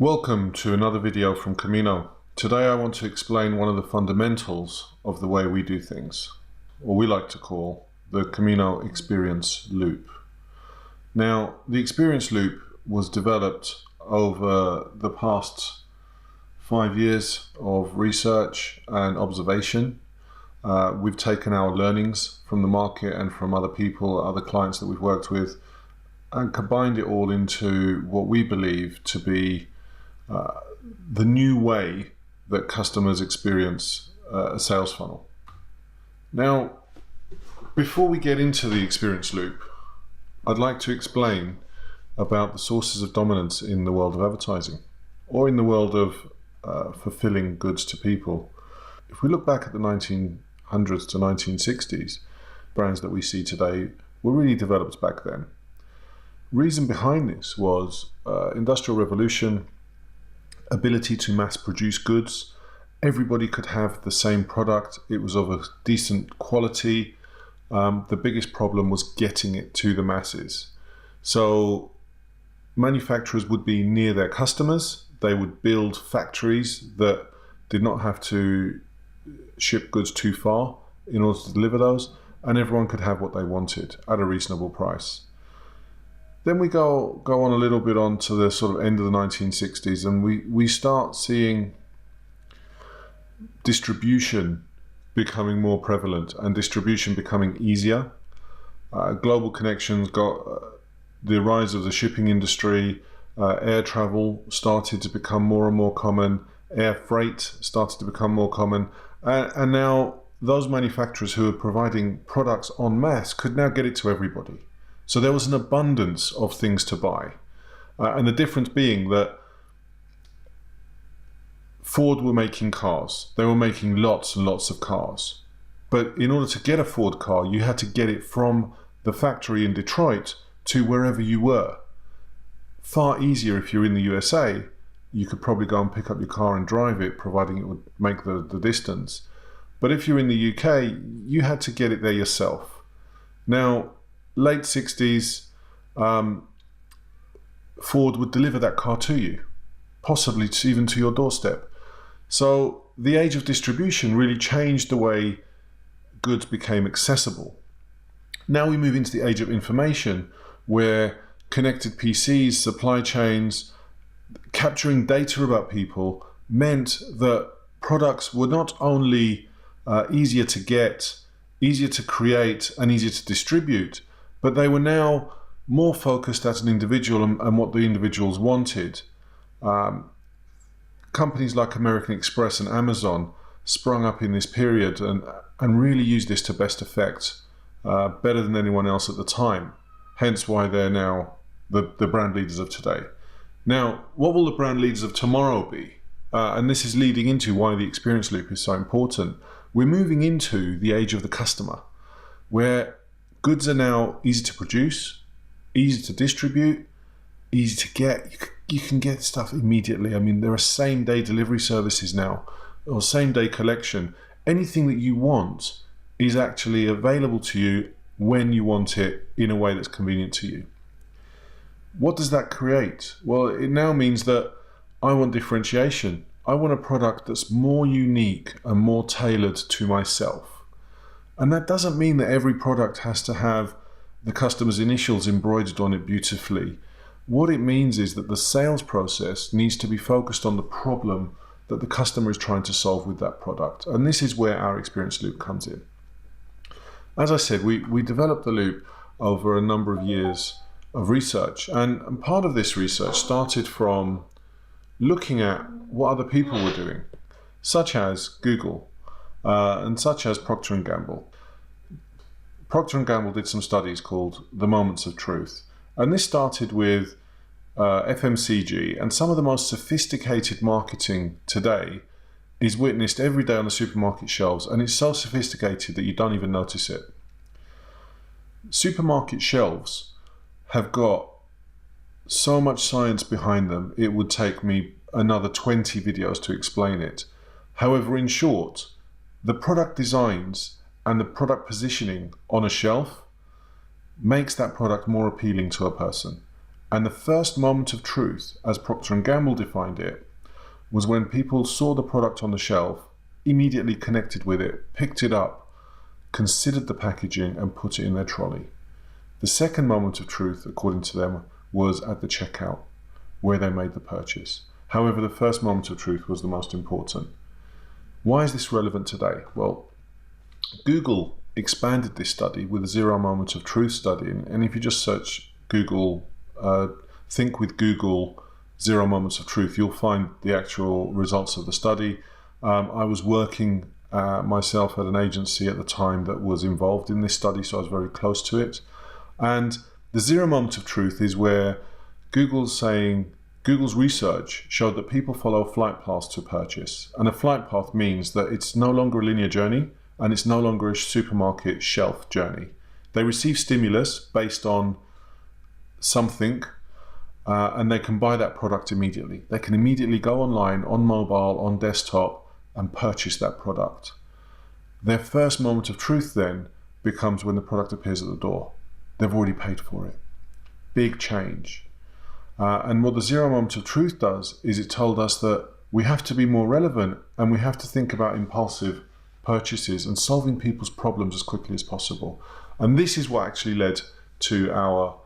Welcome to another video from Commino. Today I want to explain one of the fundamentals of the way we do things, or we like to call the Commino Experience Loop. Now, the Experience Loop was developed over the past 5 years of research and observation. We've taken our learnings from the market and from other people, other clients that we've worked with, and combined it all into what we believe to be the new way that customers experience a sales funnel. Now, before we get into the experience loop, I'd like to explain about the sources of dominance in the world of advertising, or in the world of fulfilling goods to people. If we look back at the 1900s to 1960s, brands that we see today were really developed back then. Reason behind this was Industrial Revolution, ability to mass produce goods. Everybody could have the same product. It was of a decent quality. The biggest problem was getting it to the masses. So manufacturers would be near their customers. They would build factories that did not have to ship goods too far in order to deliver those, and everyone could have what they wanted at a reasonable price. Then we go on a little bit on to the sort of end of the 1960s, and we start seeing distribution becoming more prevalent and distribution becoming easier. Global connections got the rise of the shipping industry. Air travel started to become more and more common. Air freight started to become more common. And now those manufacturers who are providing products en masse could now get it to everybody. So there was an abundance of things to buy. And the difference being that Ford were making cars. They were making lots and lots of cars. But in order to get a Ford car, you had to get it from the factory in Detroit to wherever you were. Far easier if you're in the USA. You could probably go and pick up your car and drive it, providing it would make the distance. But if you're in the UK, you had to get it there yourself. Now, late 60s, Ford would deliver that car to you, possibly even to your doorstep. So the age of distribution really changed the way goods became accessible. Now we move into the age of information, where connected PCs, supply chains, capturing data about people meant that products were not only easier to get, easier to create, and easier to distribute, but they were now more focused at an individual and what the individuals wanted. Companies like American Express and Amazon sprung up in this period and really used this to best effect, better than anyone else at the time. Hence why they're now the brand leaders of today. Now, what will the brand leaders of tomorrow be? And this is leading into why the experience loop is so important. We're moving into the age of the customer, where goods are now easy to produce, easy to distribute, easy to get. You can get stuff immediately. I mean, there are same-day delivery services now, or same-day collection. Anything that you want is actually available to you when you want it in a way that's convenient to you. What does that create? Well, it now means that I want differentiation. I want a product that's more unique and more tailored to myself. And that doesn't mean that every product has to have the customer's initials embroidered on it beautifully. What it means is that the sales process needs to be focused on the problem that the customer is trying to solve with that product. And this is where our experience loop comes in. As I said, we developed the loop over a number of years of research. And part of this research started from looking at what other people were doing, such as Google and such as Procter & Gamble. Procter & Gamble did some studies called The Moments of Truth. And this started with FMCG, and some of the most sophisticated marketing today is witnessed every day on the supermarket shelves, and it's so sophisticated that you don't even notice it. Supermarket shelves have got so much science behind them, it would take me another 20 videos to explain it. However, in short, the product designs and the product positioning on a shelf makes that product more appealing to a person. And the first moment of truth, as Procter & Gamble defined it, was when people saw the product on the shelf, immediately connected with it, picked it up, considered the packaging and put it in their trolley. The second moment of truth, according to them, was at the checkout, where they made the purchase. However, the first moment of truth was the most important. Why is this relevant today? Well, Google expanded this study with a 0 moment of truth study. And if you just search Google, think with Google 0 moments of truth, you'll find the actual results of the study. I was working myself at an agency at the time that was involved in this study, so I was very close to it. And the 0 moment of truth is where Google's research showed that people follow flight paths to purchase. And a flight path means that it's no longer a linear journey and it's no longer a supermarket shelf journey. They receive stimulus based on something and they can buy that product immediately. They can immediately go online, on mobile, on desktop, and purchase that product. Their first moment of truth then becomes when the product appears at the door. They've already paid for it. Big change. And what the 0 moment of truth does is it told us that we have to be more relevant and we have to think about impulsive purchases and solving people's problems as quickly as possible. And this is what actually led to our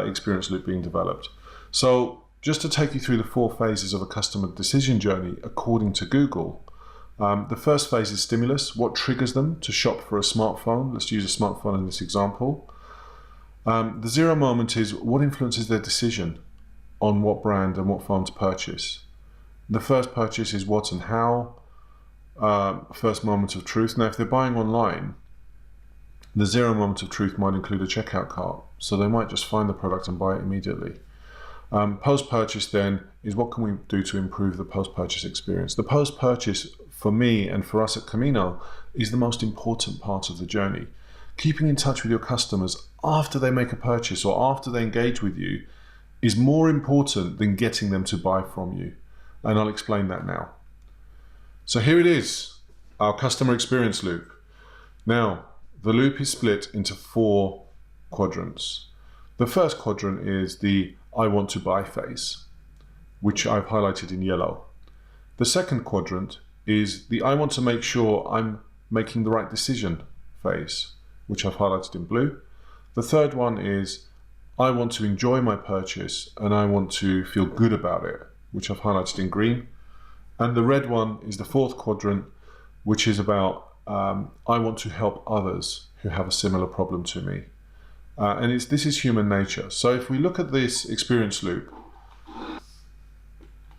experience loop being developed. So just to take you through the 4 phases of a customer decision journey according to Google, the first phase is stimulus. What triggers them to shop for a smartphone? Let's use a smartphone in this example. The 0 moment is what influences their decision on what brand and what phone to purchase. The first purchase is what and how. First moment of truth. Now, if they're buying online, the 0 moment of truth might include a checkout cart, so they might just find the product and buy it immediately. Post-purchase then is what can we do to improve the post-purchase experience. The post-purchase for me and for us at Commino is the most important part of the journey. Keeping in touch with your customers after they make a purchase or after they engage with you is more important than getting them to buy from you. And I'll explain that now. So here it is, our customer experience loop. Now, the loop is split into 4 quadrants. The first quadrant is the I want to buy phase, which I've highlighted in yellow. The second quadrant is the I want to make sure I'm making the right decision phase, which I've highlighted in blue. The third one is I want to enjoy my purchase and I want to feel good about it, which I've highlighted in green. And the red one is the 4th quadrant, which is about I want to help others who have a similar problem to me. And this is human nature. So if we look at this experience loop,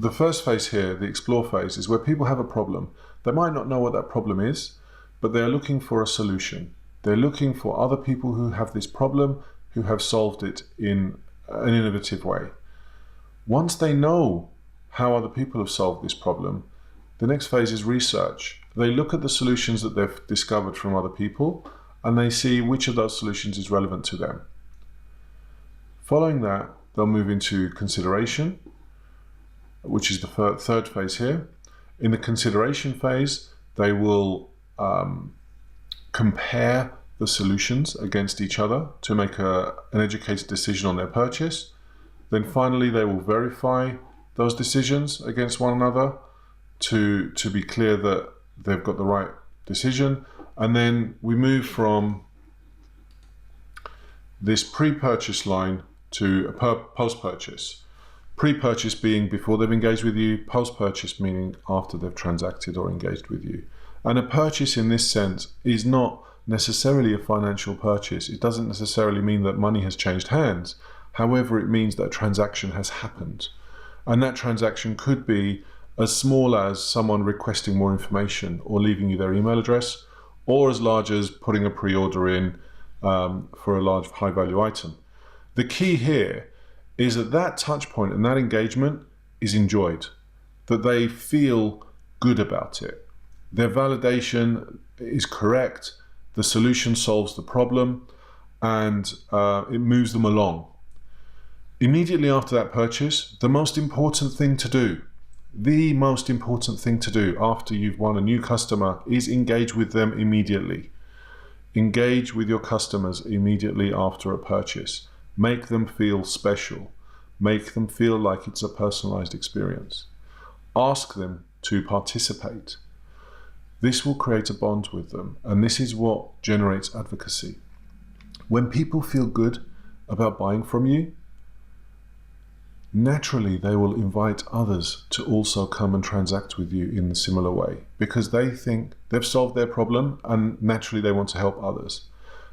the first phase here, the explore phase, is where people have a problem. They might not know what that problem is, but they're looking for a solution. They're looking for other people who have this problem, who have solved it in an innovative way. Once they know how other people have solved this problem, the next phase is research. They look at the solutions that they've discovered from other people and they see which of those solutions is relevant to them. Following that, they'll move into consideration, which is the third phase here. In the consideration phase, they will compare the solutions against each other to make an educated decision on their purchase. Then finally, they will verify those decisions against one another to be clear that they've got the right decision. And then we move from this pre-purchase line to a post-purchase. Pre-purchase being before they've engaged with you, post-purchase meaning after they've transacted or engaged with you. And a purchase in this sense is not necessarily a financial purchase. It doesn't necessarily mean that money has changed hands. However, it means that a transaction has happened. And that transaction could be as small as someone requesting more information or leaving you their email address, or as large as putting a pre-order in for a large high-value item. The key here is that that touch point and that engagement is enjoyed, that they feel good about it. Their validation is correct, the solution solves the problem, and it moves them along. Immediately after that purchase, the most important thing to do after you've won a new customer is engage with them immediately. Engage with your customers immediately after a purchase. Make them feel special. Make them feel like it's a personalized experience. Ask them to participate. This will create a bond with them, and this is what generates advocacy. When people feel good about buying from you, naturally they will invite others to also come and transact with you in a similar way, because they think they've solved their problem and naturally they want to help others.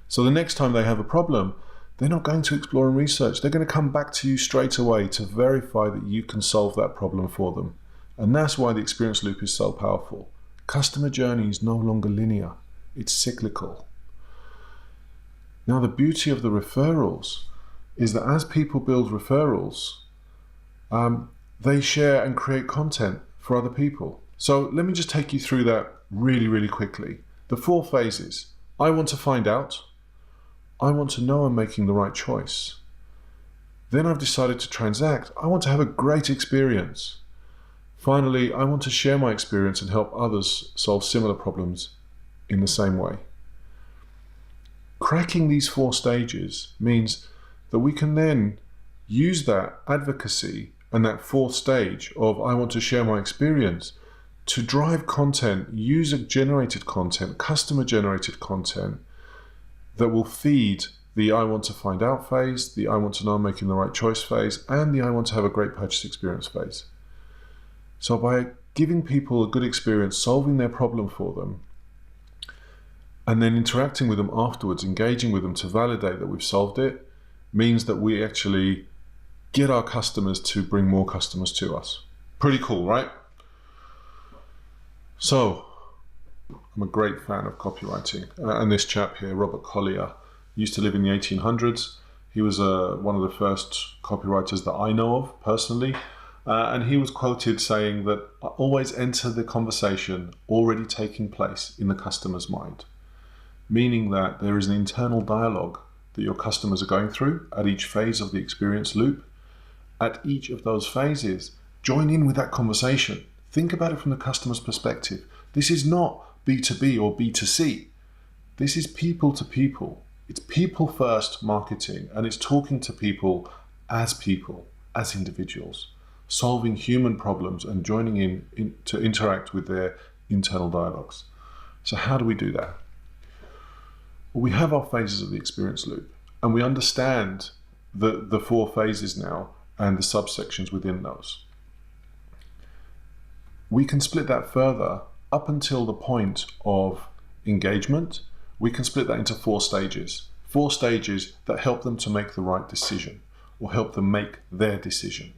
So the next time they have a problem, they're not going to explore and research. They're going to come back to you straight away to verify that you can solve that problem for them. And that's why the experience loop is so powerful. Customer journey is no longer linear. It's cyclical. Now, the beauty of the referrals is that as people build referrals, they share and create content for other people. So let me just take you through that really, really quickly. The 4 phases. I want to find out. I want to know I'm making the right choice. Then I've decided to transact. I want to have a great experience. Finally, I want to share my experience and help others solve similar problems in the same way. Cracking these 4 stages means that we can then use that advocacy and that 4th stage of I want to share my experience to drive content, user-generated content, customer-generated content that will feed the I want to find out phase, the I want to know I'm making the right choice phase, and the I want to have a great purchase experience phase. So by giving people a good experience, solving their problem for them, and then interacting with them afterwards, engaging with them to validate that we've solved it, means that we actually get our customers to bring more customers to us. Pretty cool, right? So, I'm a great fan of copywriting. And this chap here, Robert Collier, used to live in the 1800s. He was one of the first copywriters that I know of personally. And he was quoted saying that always enter the conversation already taking place in the customer's mind. Meaning that there is an internal dialogue that your customers are going through at each phase of the experience loop. At each of those phases, join in with that conversation. Think about it from the customer's perspective. This is not B2B or B2C. This is people to people. It's people first marketing, and it's talking to people, as individuals, solving human problems and joining in to interact with their internal dialogues. So how do we do that? Well, we have our phases of the experience loop, and we understand the 4 phases now and the subsections within those. We can split that further up until the point of engagement. We can split that into 4 stages. 4 stages that help them to make the right decision or help them make their decision.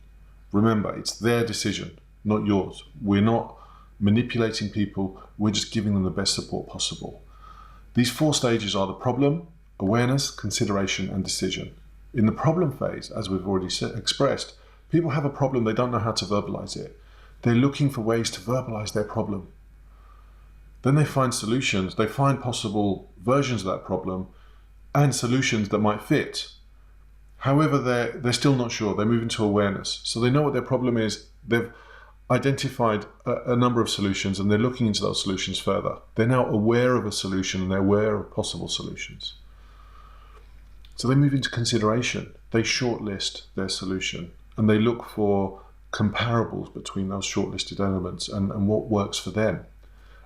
Remember, it's their decision, not yours. We're not manipulating people. We're just giving them the best support possible. These 4 stages are the problem, awareness, consideration, and decision. In the problem phase, as we've already expressed, people have a problem, they don't know how to verbalize it. They're looking for ways to verbalize their problem. Then they find solutions, they find possible versions of that problem and solutions that might fit. However, they're still not sure. They move into awareness. So they know what their problem is. They've identified a number of solutions and they're looking into those solutions further. They're now aware of a solution and they're aware of possible solutions. So they move into consideration. They shortlist their solution and they look for comparables between those shortlisted elements and what works for them.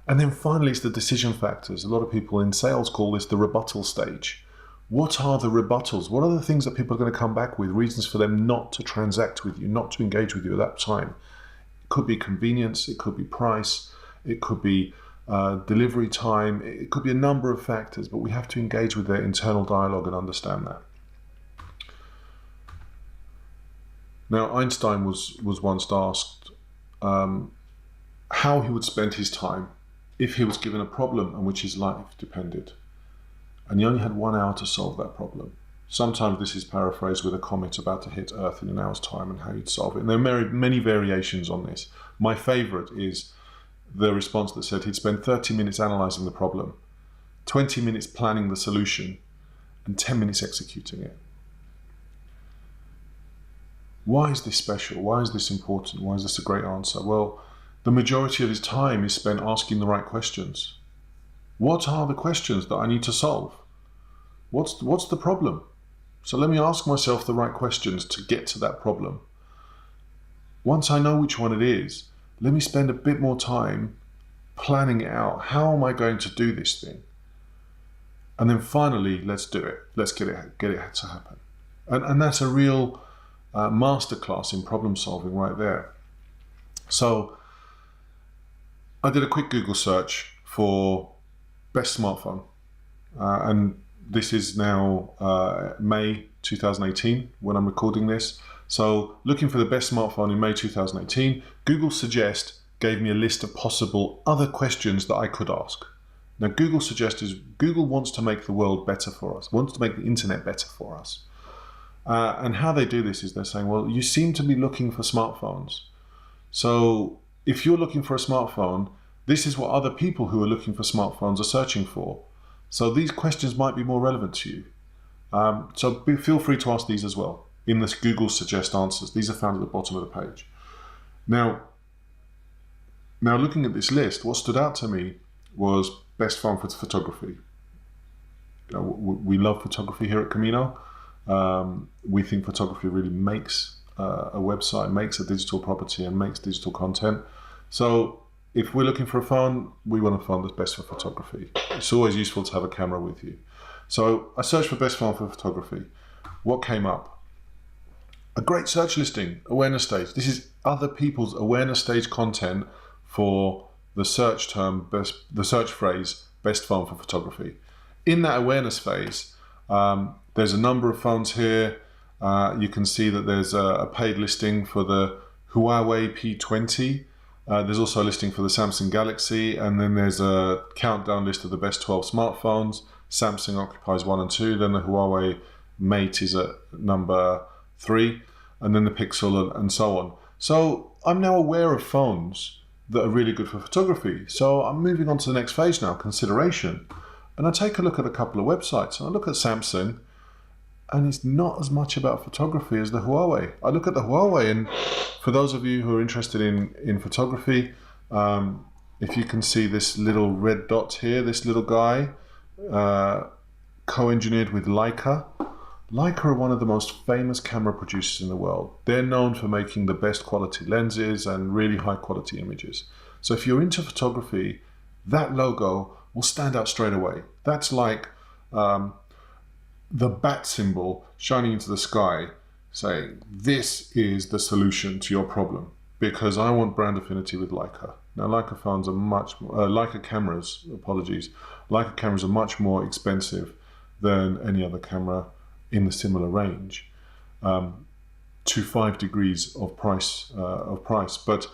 And then finally, it's the decision factors. A lot of people in sales call this the rebuttal stage. What are the rebuttals? What are the things that people are going to come back with, reasons for them not to transact with you, not to engage with you at that time? It could be convenience, it could be price, it could be delivery time, it could be a number of factors, but we have to engage with their internal dialogue and understand that. Now, Einstein was once asked how he would spend his time if he was given a problem on which his life depended. And he only had 1 hour to solve that problem. Sometimes this is paraphrased with a comet about to hit Earth in an hour's time and how you'd solve it. And there are many variations on this. My favorite is the response that said he'd spend 30 minutes analyzing the problem, 20 minutes planning the solution, and 10 minutes executing it. Why is this special? Why is this important? Why is this a great answer? Well, the majority of his time is spent asking the right questions. What are the questions that I need to solve? What's the problem? So let me ask myself the right questions to get to that problem. Once I know which one it is, let me spend a bit more time planning it out. How am I going to do this thing? And then finally, let's do it. Let's get it to happen. And that's a real masterclass in problem solving right there. So I did a quick Google search for best smartphone. And this is now May 2018 when I'm recording this. So looking for the best smartphone in May 2018, Google Suggest gave me a list of possible other questions that I could ask. Now Google Suggest is, Google wants to make the world better for us, wants to make the internet better for us. And how they do this is they're saying, well, you seem to be looking for smartphones. So if you're looking for a smartphone, this is what other people who are looking for smartphones are searching for. So these questions might be more relevant to you. So feel free to ask these as well in this Google Suggest answers. These are found at the bottom of the page. Now looking at this list, what stood out to me was best phone for photography. You know, we love photography here at Commino. We think photography really makes a website, makes a digital property, and makes digital content. So if we're looking for a phone, we want a phone that's best for photography. It's always useful to have a camera with you. So I searched for best phone for photography. What came up? A great search listing, awareness stage. This is other people's awareness stage content for the search term, the search phrase, best phone for photography. In that awareness phase, there's a number of phones here. You can see that there's a paid listing for the Huawei P20. There's also a listing for the Samsung Galaxy, and then there's a countdown list of the best 12 smartphones. Samsung occupies 1 and 2, then the Huawei Mate is at number 3, and then the Pixel and so on. So I'm now aware of phones that are really good for photography. So I'm moving on to the next phase now, consideration. And I take a look at a couple of websites, and I look at Samsung, and it's not as much about photography as the Huawei. I look at the Huawei, and for those of you who are interested in photography, if you can see this little red dot here, this little guy, co-engineered with Leica. Leica are one of the most famous camera producers in the world. They're known for making the best quality lenses and really high quality images. So if you're into photography, that logo will stand out straight away. That's like the bat symbol shining into the sky saying, this is the solution to your problem, because I want brand affinity with Leica. Now Leica phones are Leica cameras are much more expensive than any other camera in the similar range, to 5 degrees of price. But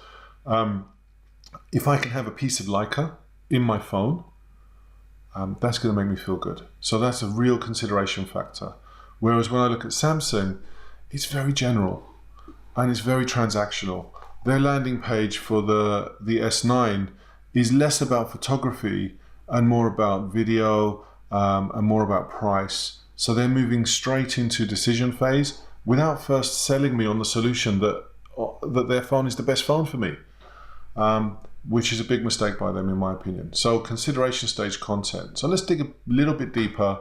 if I can have a piece of Leica in my phone, that's going to make me feel good. So that's a real consideration factor. Whereas when I look at Samsung, it's very general and it's very transactional. Their landing page for the S9 is less about photography and more about video and more about price. So they're moving straight into decision phase without first selling me on the solution that their phone is the best phone for me, which is a big mistake by them in my opinion. So consideration stage content. So let's dig a little bit deeper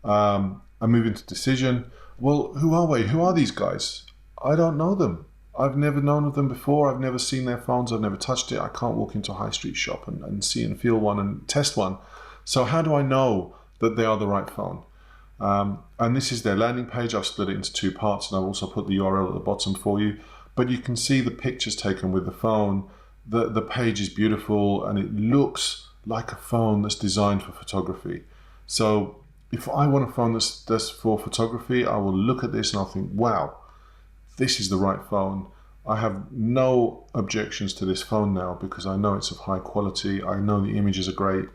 and move into decision. Well, who are these guys? I don't know them. I've never known of them before. I've never seen their phones. I've never touched it. I can't walk into a high street shop and see and feel one and test one. So how do I know that they are the right phone? And this is their landing page. I've split it into 2 parts, and I've also put the URL at the bottom for you. But you can see the pictures taken with the phone. The page is beautiful, and it looks like a phone that's designed for photography. So if I want a phone that's for photography, I will look at this and I'll think, wow, this is the right phone. I have no objections to this phone now because I know it's of high quality. I know the images are great,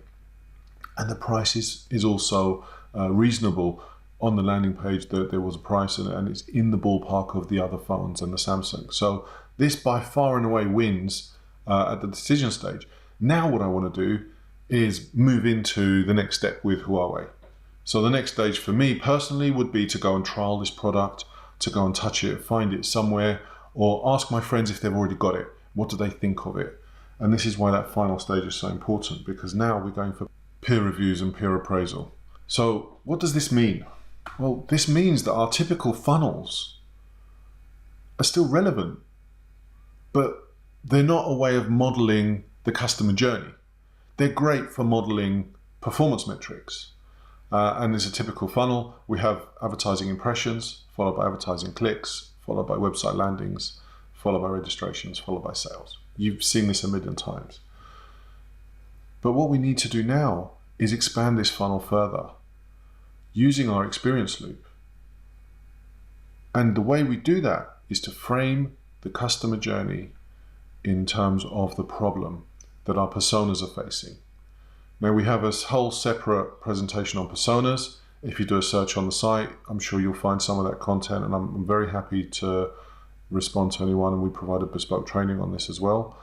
and the price is also reasonable. On the landing page there was a price, and it's in the ballpark of the other phones and the Samsung. So this by far and away wins at the decision stage. Now what I want to do is move into the next step with Huawei. So the next stage for me personally would be to go and trial this product, to go and touch it, find it somewhere, or ask my friends if they've already got it. What do they think of it? And this is why that final stage is so important, because now we're going for peer reviews and peer appraisal. So what does this mean? Well, this means that our typical funnels are still relevant, but they're not a way of modeling the customer journey. They're great for modeling performance metrics. And as a typical funnel, we have advertising impressions, followed by advertising clicks, followed by website landings, followed by registrations, followed by sales. You've seen this a million times. But what we need to do now is expand this funnel further using our experience loop. And the way we do that is to frame the customer journey in terms of the problem that our personas are facing. Now, we have a whole separate presentation on personas. If you do a search on the site, I'm sure you'll find some of that content, and I'm very happy to respond to anyone, and we provided bespoke training on this as well.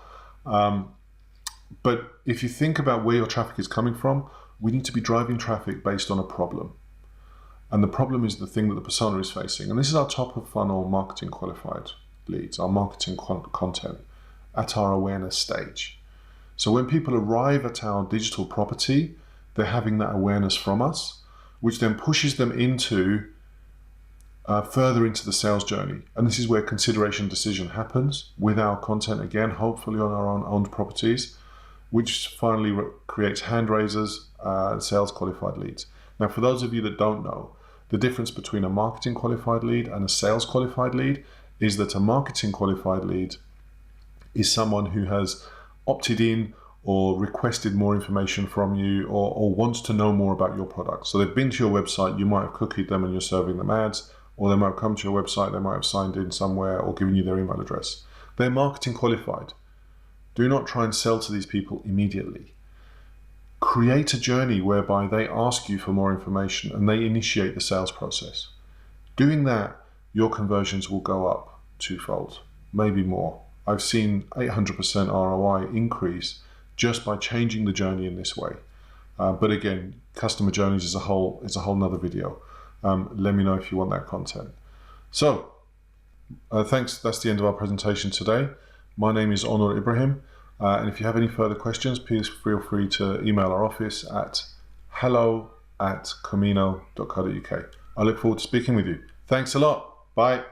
But if you think about where your traffic is coming from, we need to be driving traffic based on a problem. And the problem is the thing that the persona is facing. And this is our top of funnel marketing qualified leads, our marketing content at our awareness stage. So when people arrive at our digital property, they're having that awareness from us, which then pushes them into further into the sales journey. And this is where consideration decision happens with our content, again, hopefully on our own owned properties, which finally creates hand raisers, sales qualified leads. Now, for those of you that don't know, the difference between a marketing qualified lead and a sales qualified lead is that a marketing qualified lead is someone who has opted in or requested more information from you, or wants to know more about your product. So they've been to your website, you might have cookied them and you're serving them ads, or they might have come to your website, they might have signed in somewhere or given you their email address. They're marketing qualified. Do not try and sell to these people immediately. Create a journey whereby they ask you for more information and they initiate the sales process. Doing that, your conversions will go up twofold, maybe more. I've seen 800% ROI increase just by changing the journey in this way. But again, customer journeys is a whole nother video. Let me know if you want that content. So, thanks. That's the end of our presentation today. My name is Onur Ibrahim. And if you have any further questions, please feel free to email our office at hello@commino.co.uk. I look forward to speaking with you. Thanks a lot. Bye.